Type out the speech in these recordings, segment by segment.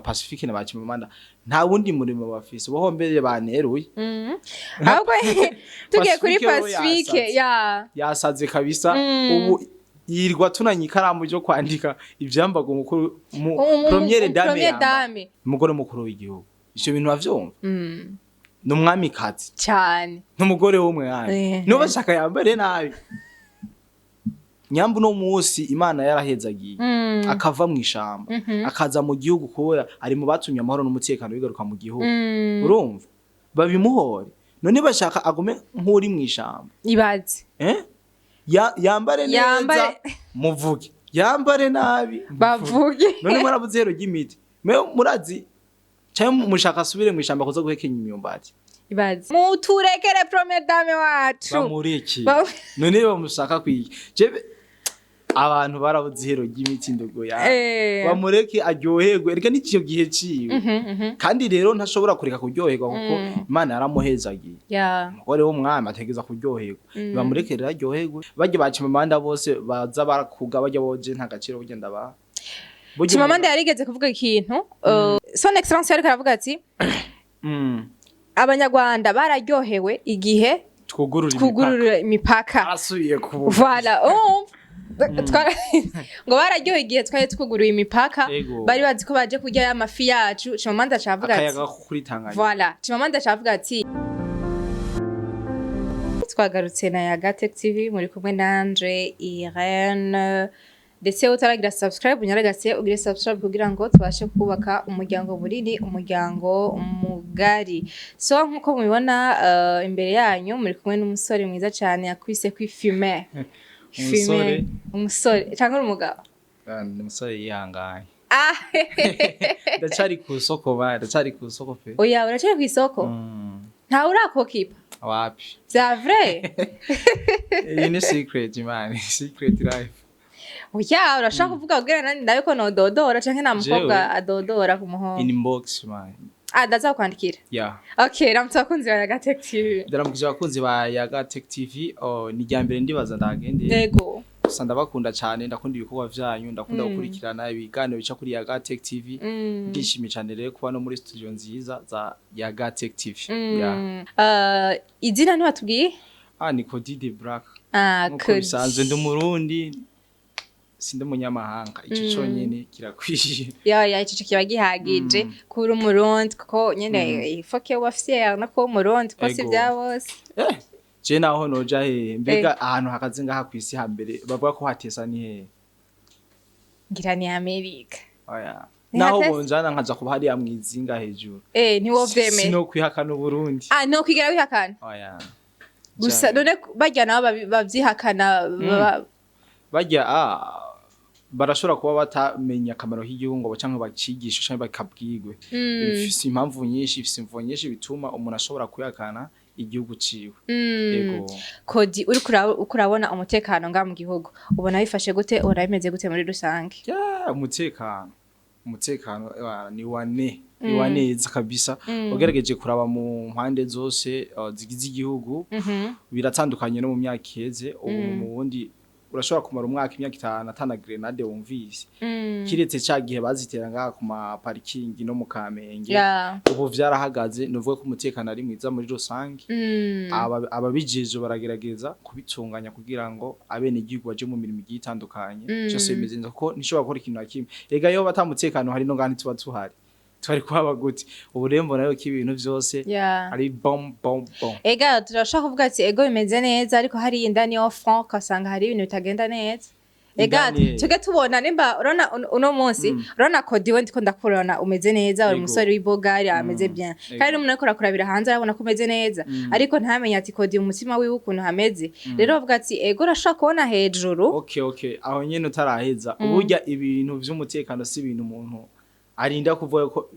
Pacifique na bakimamanda nta wundi murimo bafise bohombere baneruye ahubwo tugiye kuri Pacifique yasaze kabisa ubu yirwa tunanye ikaramu ryo kwandika ivyambago mukuru première dame umugore mukuru w'igihugu icyo bintu bavyumva n'umwamikazi cyane n'umugore w'umwami no bashaka yambare nabi nyambu no musi Imana yarahezagiye akava mu ishamba akaza mu gihugu kubera ari mu batumye amahoro n'umutekano bigaruka mu gihugu urumva babimuhore none bashaka agume nk'uri mu ishamba ibaze yambare neza muvuge yambare nabi bavuge none murabuze hero ry'imiti murazi cyangwa mushaka asubire mu ishamba kuza guhekenya imyumbati ibaze muturekere première dame wacu bamureki none bamushaka kwiki abantu barabuze hero ry'imiti ndogo ya bamureke aryoherwe reka n'icyo gihe ciwe kandi rero ntashobora kureka kuryoherwa kuko Imana yaramuhezagiye umugore w'umwami ategeza kuryoherwa bamureke rero aryoherwe bajye bakimamanda bose baza barakuga bajya boje nta gaciro bugenda ba Kimamanda yarigeze kuvuga ikintu son excellence yari karavuga ati abanyarwanda bararyohewe igihe twugurura imipaka asubiye ku voilà ngo bararyohe igihe twari twuguruye imipaka bari bazi ko baje kurya amafi yacu Kimamanda acavuga ati akayaga kuri Tanganyika voilà Kimamanda acavuga ati twagarutse na Yaga Tech TV muri kumwe na Andre Irene ndetse utaragira subscribe unyaragase ugire subscribe kugira ngo tubashe kubaka umuryango munini umuryango mugari so nkuko mubibona imbere yanyu muri kumwe n'umusore mwiza cyane yakwise kwifime umusore cyangwa umugabo ni umusore yihangaye ndacari ku isoko pe oya uracari ku isoko nta urakokipa wapi c'est vrai iyi ni secret man secret life oya urashaka kuvuga kugira nani ndabe ko no dodora canke na mukobwa adodora ku muhongo inbox man ndaza kwandikira okay ramutse abakunzi ba Yaga Tech TV ndaramukije abakunzi ba Yaga Tech TV ni ryambere ndibaza ndagende yego gusa ndabakunda cyane ndakunda ibikorwa vyanyu ndakunda gukurikirana ibiganiro bica kuri Yaga Tech TV ndishimye cyane rero kuba no muri studio nziza za Yaga Tech TV izina ni watubwiye ni Cody the Black Cody bisanzwe ndi umurundi sinde munyamahanga ico cyonyene kirakwiye ico kiba gihagije kuri umurundi kuko nyene ifoke wa fier nako umurundi ko si bya bose je naho noja he mbega ahantu hakaze ngaha kwisi hambere bavuga ko hatesa ni he ngira ni Amerika oya naho bonjana nkaza kuba hari amwizinga hejuru ntiwo vyemeye sino kwihakana Burundi no kwigera wihakana oya gusa none bajya nabo bavyihakana bajya barashobora kuba batamenya akamaro k'igihugu canke bacigisha canke bakabwigwe bifise impamvu nyinshi bifise imvo nyinshi bituma umuntu ashobora kuyakana igihugu ciwe yego Cody uri kurabona umutekano nga mu gihugu ubona bifashe gute urabimeze gute muri rusange umutekano ni waneza kabisa ugerageje kuraba mu mpande zose zigize igihugu biratandukanye no mu myaka iheze mu bundi urashobora kumara umwaka imyaka 5 atana grenade wumvise kiretse cagihe bazitera ngaha ku ma parking no mu Kamenge ubu vyarahagaze nuvuga ko umutekano ari mwiza muri rusange ababijeje baragerageza kubitunganya kugira ngo abene igihugu baje mu mirimo igitandukanye cyose bimeze neza ko nishobora gukora ikintu nakimwe ega yo batamutekano hari no ngani tuba tuhari twari kuba gute ubu rero mbona yo kibintu byose ari bom ega turashaka kuvuga ati ego bimeze neza ariko hari indani yo franc kasanga hari ibintu bitagenda neza ega tuge tubona nimba urona uno munsi urona Cody we ndiko ndakurana umeze neza uri umusore w'ibogari ameze bien kandi umuntu ariko rakurabira hanze arabona ko umeze neza ariko ntamenya ati Cody umutima wiwe ukuntu hameze rero bavuga ati ego urashaka kubona hejuru okay aho nyene utaraheza uburya ibintu vy'umutekano si ibintu umuntu arinda kuvuga ko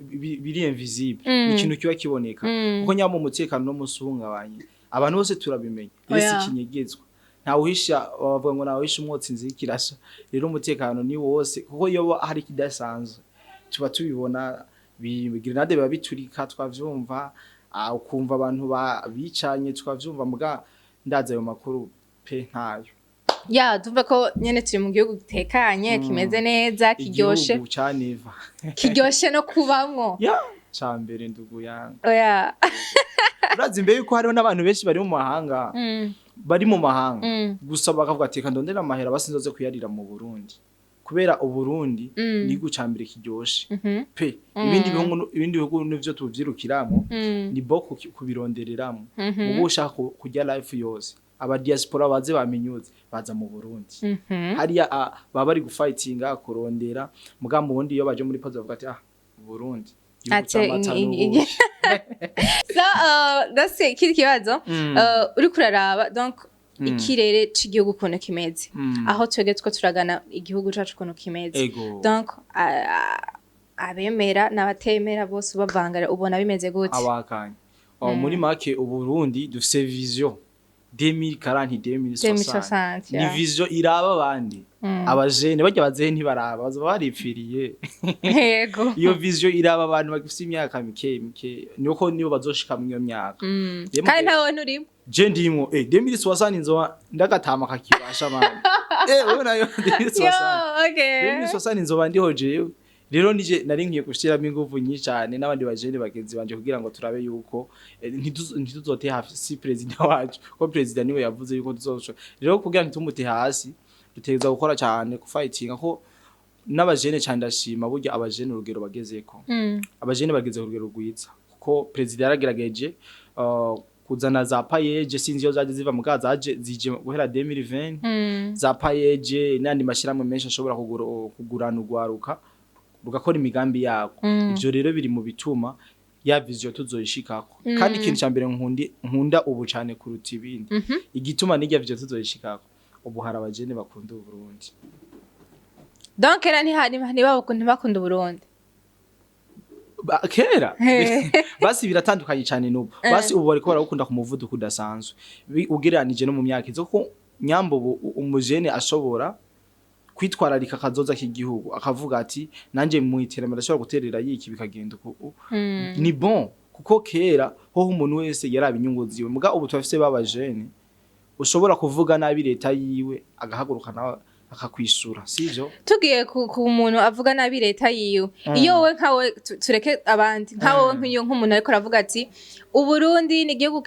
biri invisible ikintu kiba kiboneka kuko nyamo umutekano no musungabanye abantu bose turabimenya rese kinyegezwa nta uhisha bavuga ngo nawe uhisha umwotsi nzikirasha rero umutekano ni wose kuko yo hari kidasanzwe tuba tubibona grenade biba biturika twavyumva ukumva abantu bicanye twavyumva muga ndaza ayo makuru pe ntayo ya tumva ko nyene turi mu gihugu gitekanye kimeze neza kiryoshe igihugu caneva kiryoshe no kubamwo ya cambere ndugu yanga oya urazi mbere yuko hariho n'abantu benshi bari mu mahanga bari mu mahanga gusa bakavuga ati kandondera amahera basinzoze kuyarira mu Burundi kubera uburundi ni gucambire kiryoshe pe ibindi bihugu nivyo tuvyirukiramo ni boko kubirondereramo ubu ushaka kujya life yose aba diaspora baze bamenyuze baza mu Burundi hariya baba bari gufightinga kurondera mugambo wundi iyo baje muri pause bavuga ati Burundi so that's it kiri kibazo uri kuraraba donc ikirere c'igihugu kono kimeze aho twege two turagana igihugu cacu kono kimeze donc abemera n'abatemera bose bavangara ubona bimeze gute abakanye muri make uburundi dufise vision 2040 ni vision iraba abandi abajene bajya bazeye ntibaraba bazoba baripfiriye yego iyo vision iraba abantu bagifite imyaka mike niko nibo bazoshika mu iyo myaka kandi ntawe nurimo je ndimo 2060 nzoba ndagatama kakibasha mama wewe nayo 2060 okay 2060 nzoba ndiho jewe rero nije nari ngiye gushiramo ingufu nyinshi cyane n'abandi bajene bagenzi banje kugira ngo turabe yuko ntituzote hafi si president wacu ko president niwe yavuze yuko tuzoshora rero kugira ngo tumute hasi dutegeza gukora cyane kufightinga ko n'abajene cyane ndashima burya abajene urugero bagezeko abajene bageze urugero rwiza kuko president yaragerageje kuzana za payeje sinzi yo zaje ziva mu gaza zaje zije guhera 2020 za payeje nandi mashiramwe menshi ashobora kugurana ugwaruka rugakora imigambi yako ivyo rero biri mu bituma ya vision tuzoyishikako kandi ikintu cyambere nkunda ubu cyane kuruta ibindi igituma n'ijya vision tuzoyishikako ubu hari abajene bakunda Burundi donc era ntibakunda Burundi kera basi biratandukanye cyane n'ubu basi ubu bariko barakunda ku muvuduko udasanzwe ugereranije no mu myaka izo ko nyambo umujene ashobora kwitwararika kazoza k'igihugu akavuga ati nanje mu iterambere ashobora guterera yiki bikagenda uko ni bon kuko kera ho umuntu wese yaraba inyungu ziwe muga ubu twafise babajene ushobora kuvuga nabi leta yiwe agahaguruka nawe akakwishura sivyo tugiye ku muntu avuga nabi leta yiwe iyo we nkawe tureke abandi nkawe nk'iyo nk'umuntu ariko aravuga ati Uburundi ni igihugu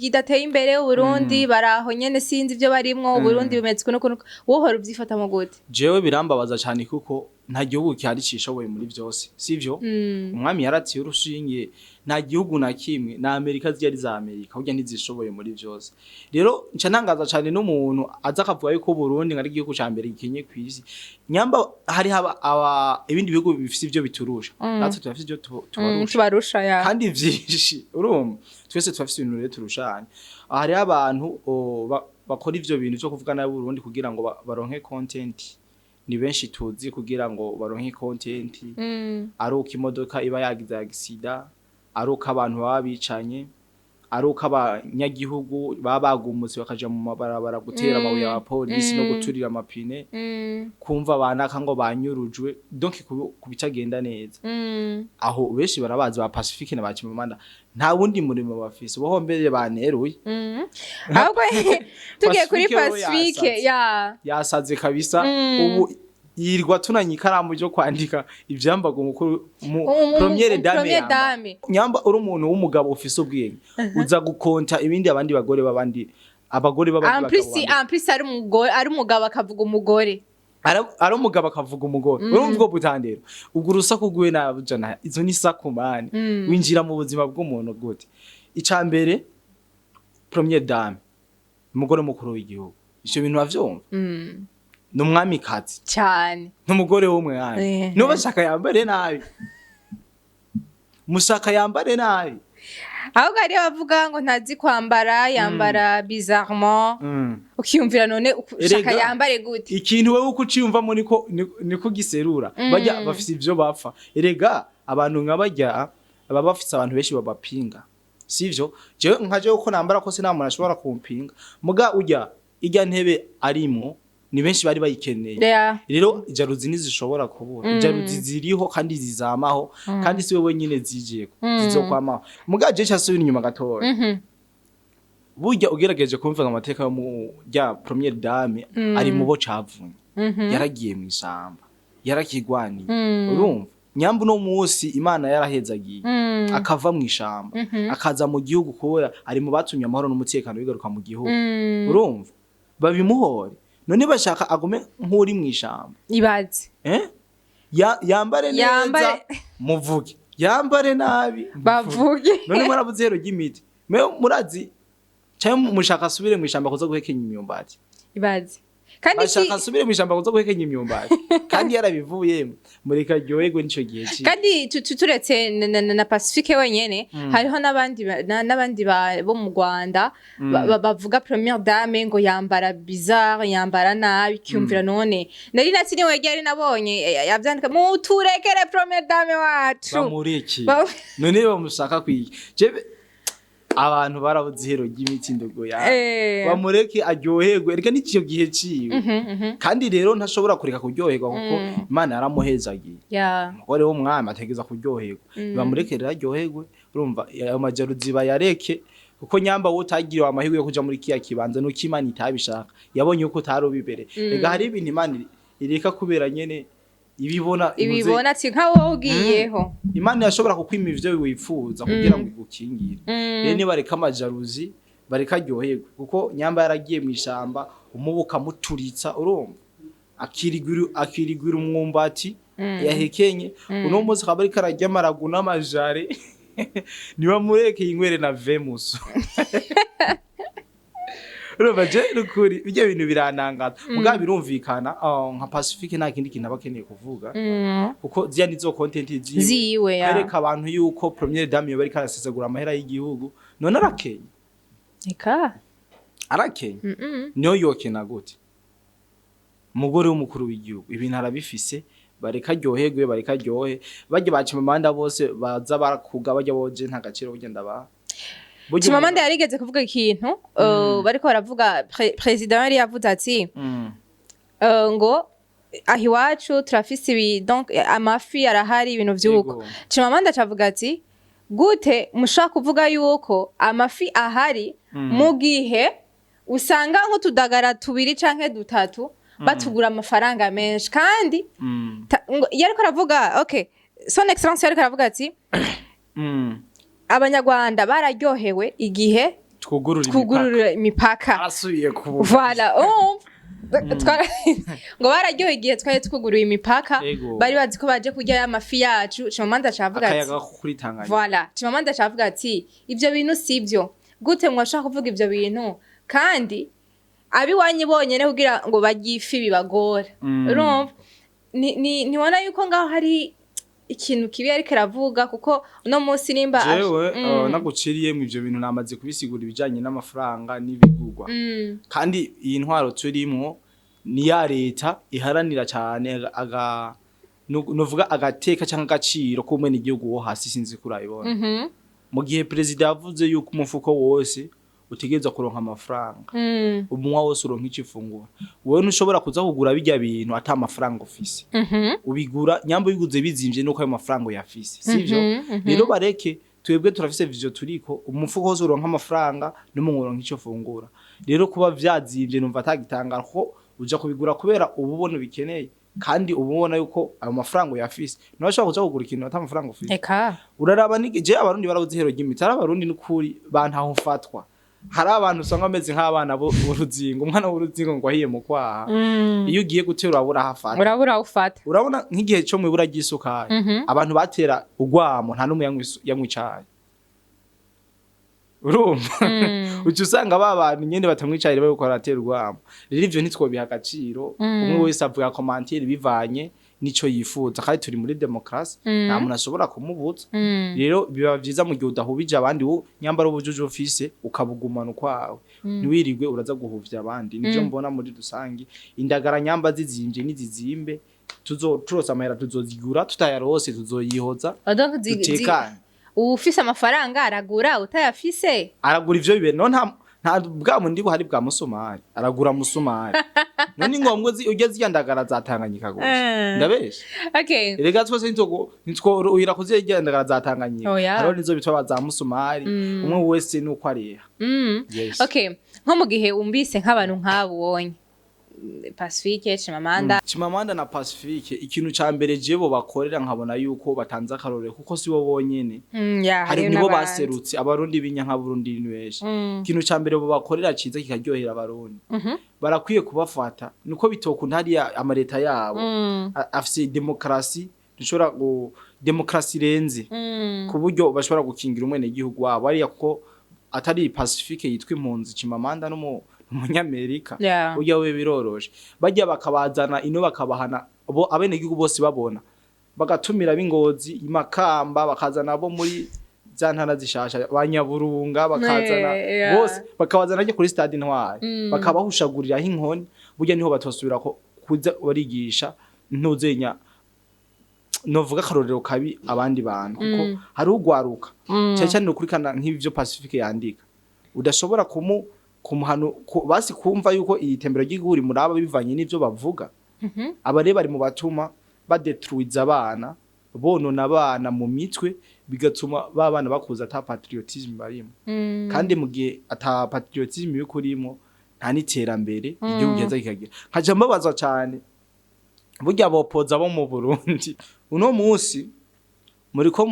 kidateye imbere Uburundi baraho nyene sinzi ivyo barimwo Uburundi bimeze no wohora ubyifata mu gute jewe birambabaza cyane kuko nta gihugu cyari cishoboye muri byose sivyo umwami yaratiye urushinge nta gihugu na kimwe na Amerika ziyari za Amerika burya ntizishoboye muri byose rero nca nangaza cyane n'umuntu aza kavuga yuko Burundi ngari igihugu cyambere gikenye kwisi nyamba hari haba ibindi bihugu bifite ivyo biturusha natwe twafite ivyo tubarusha ya kandi vyinshi urumva twese twafite ibintu rero turushanye hari abantu bakora ivyo bintu cyo kuvuga na Burundi kugira ngo baronke content ni benshi tuzi kugira ngo baronke content aruka imodoka iba yagize accident aruka abantu babicanye aruka abanyagihugu babagumutse bakaja mu mabarabara gutera amabuye ya police no guturira amapine kumva abanaka ngo banyurujwe donc kubitagenda neza aho benshi barabazi ba Pacifique na bakimamanda nta wundi murimo bafise boho mbere baneruye ahubwo tugiye kuri Pacifique yasaze kabisa ubu yirwa tunanye ikaramu ryo kwandika ivyambago mukuru première dame nyamba uri umuntu w'umugabo ufise ubwenge uza gukonta ibindi abandi bagore abagore babandi ari umugabo akavuga umugore ari umugabo akavuga umugore urumva ubwo butandero ubwo rusaku gwe nabujana izo ni sakumane winjira mu buzima bw'umuntu gute icambere première dame umugore mukuru w'igihugu icyo bintu bavyumva Umwamikazi cyane n'umugore w'umwami no bashaka yambare nabi mushaka yambare nabi ahubwo ari bavuga ngo ntazi kwambara yambara bizarrement ukiyumvira none ushaka yambare gute ikintu wewe uko uciyumvamo niko giserura bajya bafise ivyo bapfa erega abantu nkabajya aba bafise abantu benshi babapinga sivyo je nkaje uko nambara ko se nta muntu ashobora kumpinga muga ijya ntebe arimo ni benshi bari bayikeneye rero ijaruzi nizishobora kubura ijaruzi ziriho kandi zizamaho kandi siwe wenyine zijeko zizokwamaho mugaje cyasubira inyuma gatoya burya ugerageje kumva amateka yo mu rya première dame ari mu bo cavunye yaragiye mu isamba yarakigwaniye urumva nyambu no musi Imana yarahezagiye akava mu ishamba akaza mu gihugu kubera ari mu batumye amahoro n'umutekano bigaruka mu gihugu urumva babimuhore none bashaka agume nk'uri mu ishamba ibaze yambare neza muvuge yambare nabi bavuge none murabuze hero ry'imiti murazi cyangwa mushaka asubire mu ishamba kuza guhekenya imyumbati ibaze kandi ashaka asubire mu ishamba kuza guhekenya imyumbati kandi yarabivuyemo mureka ryoherwe nico gihe cyo kandi turetse na Pacifique wenyene hariho n'abandi bo mu Rwanda bavuga première dame ngo yambara bizarre yambara nabi cyumvira none nari natini wegera nabonye yavyandika mu turekere première dame wacu bamureki none bamushaka kwiki abantu barabuze ihero ry'imiti ndogo ya bamureke aryoherwe reka n'icyo gihe ciwe kandi rero ntashobora kureka kuryoherwa kuko Imana yaramuhezagiye umugore w'umwami ategeza kuryoherwa bamureke rero aryoherwe urumva ayo majaruzi bayareke kuko nyamba wo tagiriwe amahirwe yo kuja muri kiya kibanza no Imana itabishaka yabonye uko tarobibere rega hari ibintu Imana ireka kubera nyene ibibona ati nka wowe ugiyeho Imana yashobora kukwima ivyo wifuza kugira ngo igukingire rero ni bareka amajaruzi bareka ryoherwe kuko nyamba yaragiye mu ishamba umubuka muturitsa urumva akirigwira umwumbati yahekenye uno munsi kabari karajya maragu n'amajare niba mureke inywere na Venus urumva je rukuri bijye bintu biranangaza muga birumvikana nka Pacifique nta kindi kintu abakeneye kuvuga kuko ziya nizo content ziwe areka abantu yuko première dame bari karasesagura amahera y'igihugu none arakenya arakenya niyo yokena gute umugore w'umukuru w'igihugu ibintu arabifise bareka ryoherwe bareka ryohe bajye bacima amanda bose baza barakuga bajya boje nta gaciro ugenda ba Chimamanda yarigeze kuvuga ikintu bariko baravuga president yari yavuze ati ngo ahiwacu turafise ibi donc amafi arahari ibintu vyuko Chimamanda cavuga ati gute mushaka kuvuga yuko amafi ahari mu gihe usanga nko tudagara tubiri canke dutatu batugura amafaranga menshi kandi yariko aravuga okay son excellence yariko aravuga ati Abanyarwanda bararyohewe igihe twugurura imipaka arasubiye kuvuga voilà ngo bararyohewe igihe twari twuguruye imipaka bari bazi ko baje kurya amafi yacu Chimamanda cavuga ati akayaga kuri Tanganyika voilà Chimamanda cavuga ati ivyo bintu sivyo gute mwashaka kuvuga ivyo bintu kandi abiwanye bonyene kugira ngo bagifi bibagora urumva nibona yuko ngaho hari ikintu kibi ariko aravuga kuko uno munsi nimba jewe naguciriye mu ivyo bintu namaze kubisigura ibijanye n'amafaranga n'ibigurwa kandi iyi ntwaro turimo ni ya leta iharanira cyane novuga agateka cyangwa agaciro kumwe n'igihugu wo hasi sinzi kurayibona mu gihe president yavuze yuko umufuko wose utegereza kuronka amafaranga umunwa wose uronka icifungura wewe ntushobora kuza kugura bijya bintu ata amafaranga ufise ubigura nyambo biguze bizimvye nuko ayo mafaranga yafise sivyo rero bareke twebwe turafise vision turiko umufuko wose uronka amafaranga n'umunwa uronka icifungura rero kuba vyazimvye numva atagitangara ko uja kubigura kubera ububona bikeneye kandi ububona yuko ayo mafaranga yafise ntashobora kuza kugura ikintu ata amafaranga ufise eka uraraba je abarundi barabuze hero ry'imiti abarundi n'ukuri bantaho mfatwa hari abantu usanga ameze nk'abana b'uruzingo umwana w'uruzingo ngo ahiye mu kwaha iyo ugiye gutera urabura hafata urabura ufata urabona nk'igihe cyo mu ibura ry'isukari abantu batera ugwamo nta numwe yamwicaye urumva ucu usanga babantu nyene batamwicaye bari gukora atera ugwamo rero ivyo ntitwobiha agaciro umwe wese avuga commentaire bivanye nico yifuza kandi turi muri demokrasi nta muntu ashobora kumubuza rero biba vyiza mu gihe udahubije abandi wo nyambara ubujuje office ukabugumana kwawe ntiwirigwe uraza guhuvya abandi nivyo mbona muri rusangi indagara nyamba zizimvye nizizimbe turosa amahera tuzozigura tutayarose tuzoyihoza utekanye ufise amafaranga aragura utayafise aragura ivyo bibe no nta bwa mundi buhari bwa musumari aragura musumari none ngombwa ugeze yandagara zatanganyika gose ndabesha okay erega twese nitwo uyira kuziye yandagara zatanganyika haro nizo bitwa za musumari umwe wese nuko ariha yes. Okay nko mu gihe umbise nk'abantu nk'abonye Pacifique Chimamanda na Pacifique ikintu ca mbere jebo bakorera nkabona yuko batanze akarore kuko sibo bonyene hari nibo baserutse abarundi binya nka Burundi nweje ikintu ca mbere bo bakorera ciza kikaryohera abarundi barakwiye kubafata niko bitokunda hari amareta yabo afise demokrasi dushobora demokrasi renze ku buryo bashobora gukingira umwene igihugu wabo ari kuko atari Pacifique yitwa impunzi Chimamanda no Umunyamerika ujya we biroroshe bajya bakabazana ino bakabahana bo abene gihugu bose babona bagatumira bingozi imakamba bakazana bo muri zantana zishasha banyaburunga bakazana bose bakabazana je kuri stade Ntwari bakabahushagurira inkoni burya niho batosubira ko kuza barigisha ntuzenya novuga karorero kabi abandi bantu kuko hari ugwaruka cyane ukurikana nk'ivyo Pacifique yandika udashobora kumuhano basi kumva yuko iyi tembero ry'iguri muraba bivanye n'ivyo bavuga abare bari mu batuma badetruiza abana bonona abana mu mitwe bigatuma babana bakuza ata patriotism barimo kandi mu gihe ata patriotism yukurimo nta niterambere igihugu geza kikagira nkaje mbabaza cyane burya bopoza bo mu Burundi uno munsi muri ko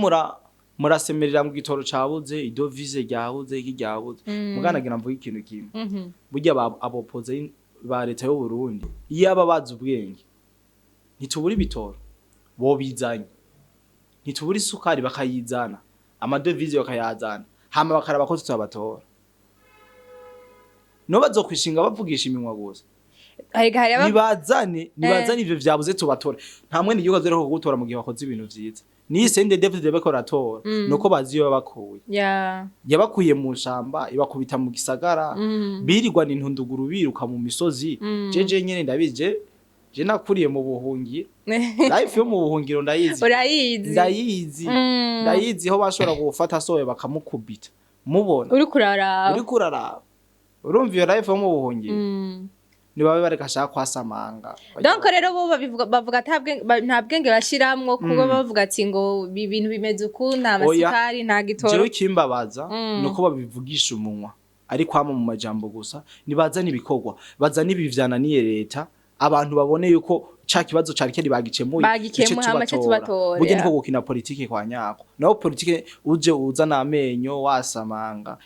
murasemerera mu gitoro cabuze idovize ryabuze ikiryabuze muganagira mvuga ikintu kimwe burya abopoza ba leta y'u Burundi iyo ababaza ubwenge ntitubura ibitoro bo bizanye ntitubura isukari bakayizana amadovize bakayazana hama bakaraba ko tutabatora no bazokwishinga bavugisha iminwa gusa nibazane ivyo vyabuze tubatora nta mwene igihugu azero kugutora mu gihe wakoze ibintu vyiza ni sende David bekoratora nuko baziyo bakuye yabakuye mu shamba ibakubita mu gisagara birirwa n'intunduguru biruka mu misozi jeje nyene ndabije je nakuriye mu buhungiro life yo mu buhungiro ndayizi ho bashobora gufata soye bakamukubita mubona uri kuraraba urumva iyo life yo mu buhungiro nibabe barekashaka kwasamanga donc rero bo bavuga nta bwenge bashiramwo kuko bavuga ati ngo ibintu bimeze ukunda amasukari nta gitoro jewe kimbabaza nuko babivugisha umunwa ariko hama mu majambo gusa nibazana ibikorwa bazana ibivyananiye leta abantu babone yuko cha kibazo cari keri bagicemuye hama tubatora burya niko gukina politike kwa nyako naho politike uje uzana amenyo wasamanga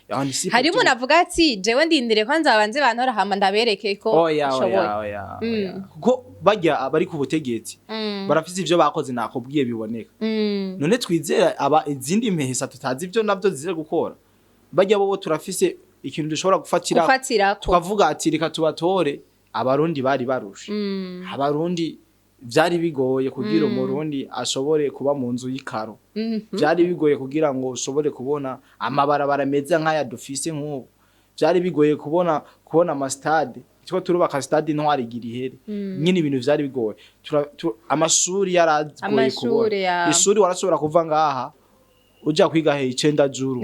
hari umuntu avuga ati jewe ndindire kwanza abanze bantora hama ndabereke ko oya kuko bajya abari ku butegetsi barafise ivyo bakoze nakubwiye biboneka none twizera aba izindi mpehesa tutazi ivyo navyo zize gukora bajya bo turafise ikintu dushobora gufatira tukavuga ati reka tubatore abarundi bari barusha abarundi vyari bigoye kugira umurundi ashobore kuba mu nzu y'ikaro vyari bigoye kugira ngo ushobore kubona amabarabara meza nk'aya dufise nk'ubu vyari bigoye kubona ama stade twa turubaka stade Ntwari Girihere nyine ibintu vyari bigoye amashuri yaragoye kubona ishuri warashobora kuva ngaha uja kwiga he 9 juru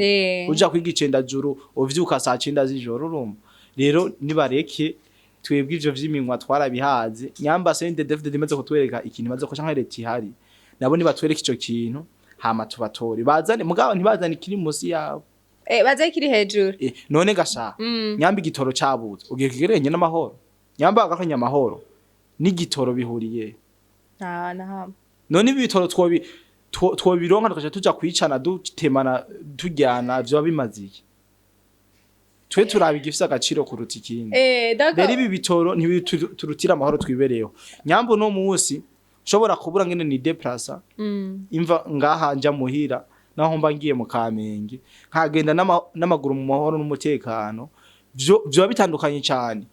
uja kwiga 9 juru uvyuka saa 9 z'ijoro urumva rero nibareke twebwe ivyo vy'iminwa twarabihaze nyamba sende David dimaze kutwereka ikintu baze ko canke leta ihari nabo nibatwereka ico kintu hama tubatori bazane mugabo ntibazane kiri musi yabo baze kiri hejuru none gasha nyamba igitoro cabuze ugiye kigerenye n'amahoro nyamba agakanya amahoro n'igitoro bihuriye na none ibitoro twobironka tukaje tuja kwicana dutemana tujyana vyo bimaziye twe turabigifisa agaciro kuruta ikindi rero ibi bitoro ntibiturutira amahoro twibereyeho nyambo no munsi shobora kubura ngene ni deplasa imva ngaha nja muhira naho mba ngiye mu Kamenge nkagenda n'amaguru mu mahoro n'umutekano vyo bitandukanye cyane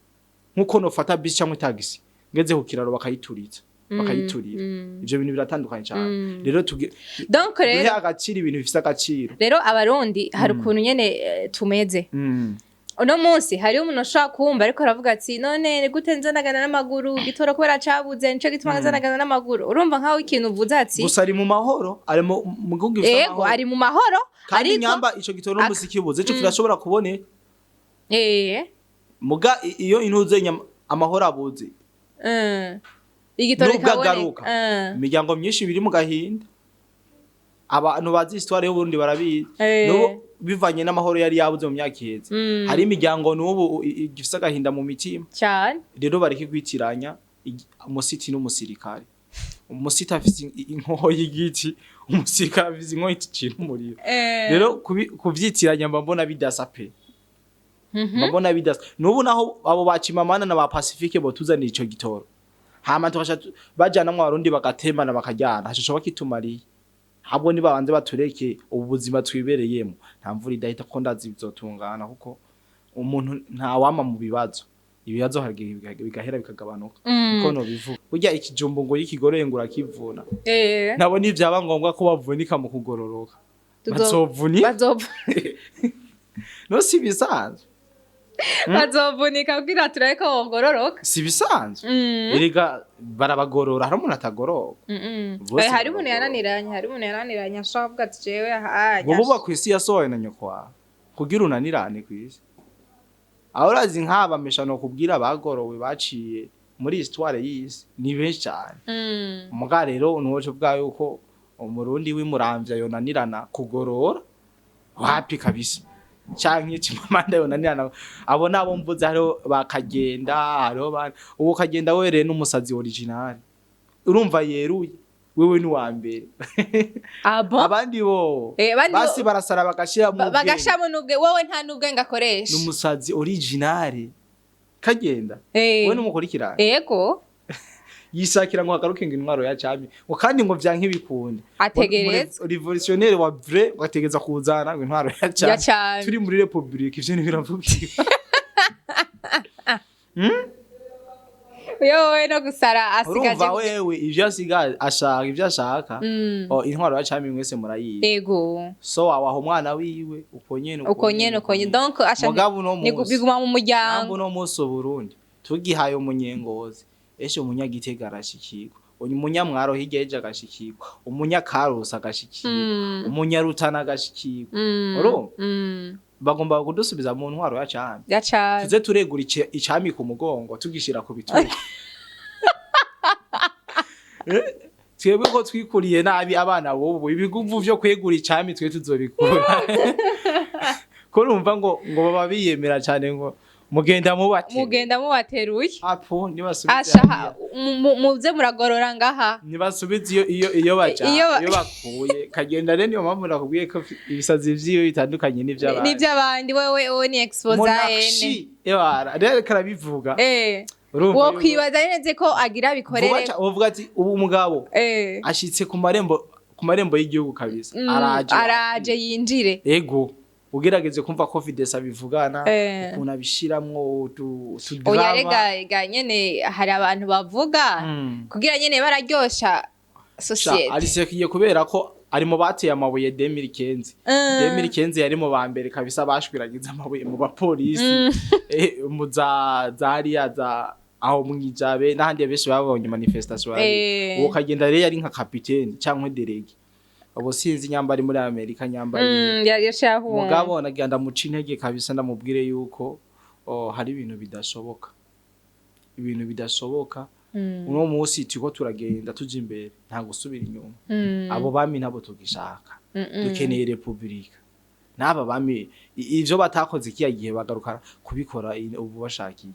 nkuko nofata bisi cyangwa taxi ngeze ku kiraro bakayiturira ivyo bintu biratandukanye cyane rero donc rero agaciro ibintu bifisa agaciro rero abarundi hari ukuntu nyene tumeze uno munsi hari umuntu ashaka kumva ariko aravuga ati none gute nzanagana n'amaguru gitoro kubera cabuze nico gituma nzanagana n'amaguru urumva nkaho ikintu uvuze ati gusa ari mu mahoro ari mu gihugu gifite amahoro ari mu mahoro kandi nyamba ico gitoro n'umusi kibuze cyo kirashobora kubone muga iyo intuze amahoro abuze igitoro kikaboneka imiryango myinshi biri mu gahinda abantu bazi histoire y'Uburundi barabizi no bivanye n'amahoro yari yabuze mu myaka iheze hari imiryango n'ubu igifise agahinda mu mitima cyane rero bareke kwitiranya umusiti n'umusirikare umusiti afise inkoho y'igiti umusirikare afise inkoho y'icira umuriro rero kuvyitiranya mbona bidasa pe mbona bidasa n'ubu naho abo bacimamana na ba Pacifique bo tuzanira ico gitoro hama tukasha bajana mu Barundi bagatembana bakajyana hashobora kitumariye habwo ni babanze batureke ubuzima twibereyemo nta mvura idahita ko ndazi bizotungana kuko umuntu nta wama mu bibazo ibibazo harige bigahera bikagabanuka uko no bivuga burya ikijumbo ngo yikigorengura kivuna nabo ni byaba ngombwa ko bavunika mu kugororoka bazovuni no si bisanzwe bazovunika kugira tureke ko bogororoka si bisanzwe erega barabagorora hari umuntu atagoroka hari umuntu yananiranye ashobora ati jewe bo ba kwisi yasohoye na nyokwa kugira unanirane kwisi aho urazi nk'aba meshano kubwira bagorowe baciye muri histoire y'isi ni benshi cyane muga rero nuwoje bwayo uko umurundi w'imuramvya yonanirana kugorora wapi kabisa canke kimamanda yonanirana abo nabo mvuze hariho bakagenda hariho uwo kagenda wereye n'umusazi original urumva yeruye wewe ni wa mbere abandi bo basi barasara bagashamo nubwe wowe nta nubwe ngakoresha n'umusazi original kagenda wewe n'umukurikirana yego yisakira ngo hagaruke ngo intwaro ya cyami ngo kandi ngo vyanke bikunde ategereza revolutionnaire wa vrai bategeza kuzana ngo intwaro ya cyami turi muri republique ivyo ni biravugika yowe no gusara asigaje urumva wewe ivyo asiga ashaka ivyo ashaka intwaro ya cyami mwese murayiye yego so aho mwana wiwe uko nyene donc ashaka biguma mu muryango no muso Burundi tugihaye umunyengozi eshe umunyagitega arashikirwa umunyamwaro hirya yeje agashikirwa umunyakarusa agashikirwa umunyarutana agashikirwa oro bagomba kudusubiza mu ntwaro ya cyami tuze turegura icami ku mugongo tugishira ku bituri twebwe ko twikuriye nabi abana bobo ibiguvu vyo kwegura icami twe tuzobikura ko urumva ngo baba biyemera cyane ngo mugenda mubateruye apo nibasubize muze muragorora ngaha nibasubize iyo baca iyo bakuye kagenda rero niyo mpamvu nakubwiye ko ibisazi vyiwe bitandukanye n'ivy'abandi wewe ni expose ene rero karabivuga wo kwibaza neze ko agira bikorere uvuga ati ubu mugabo ashitse ku marembo y'igihugu kabisa araje yinjire ego ugerageze kumva confidence abivugana ukuntu abishiramwo tudrama oyarega nyene hari abantu bavuga kugira nyene bararyosha societe arisekiye kubera ko ari mu bateye amabuye 2015 yari mu bambere kabisa bashwiragiza amabuye mu bapolisi mu zariya za aho mwijabe n'ahandi benshi babonye manifestation uwo kagenda rero yari nka capitaine cyangwa delege abo sinzi nyambari muri Amerika nyambari mugabo nagenda muca intege kabisa ndamubwire yuko hari ibintu bidashoboka uno munsi tuko turagenda tuje imbere nta gusubira inyuma abo bami nabo tugishaka dukeneye republika n'aba bami ivyo batakoze kiya gihe bagaruka kubikora ubu bashakiye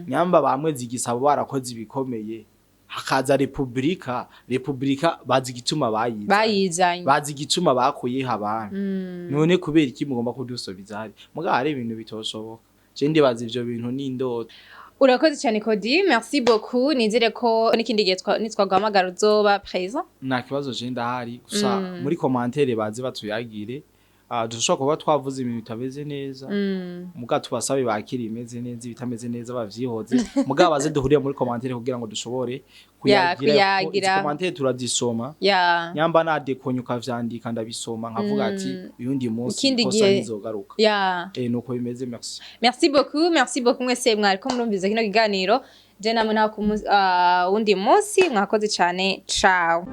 nyamba bamwe zigisabo barakoze ibikomeye hakaza republika bazi gituma bayizanye bazi gituma bakuye abantu none kubera iki mugomba kudusubiza hari muga hari ibintu bitoshoboka je ndibaza ivyo bintu n'indoto urakoze cyane Kodi merci beaucoup nizere ko n'ikindi gihe nitwagwamagara uzoba présent nta kibazo je ndahari gusa muri commentaire bazi batuyagire dushobora kuba twavuze ibintu bitameze neza muga tubasabe bakiri imeze neza bitameze neza bavyihoze muga baze duhuriye muri commentaire kugira ngo dushobore kuyagira commentaire turadisoma nyamba nadekonye ukavyandika ndabisoma nkavuga ati uyundi munsi kosa nizogaruka nuko bimeze merci beaucoup mwese mwariko murumviza kino kiganiro je namwe nako wundi munsi mwakoze cyane ciao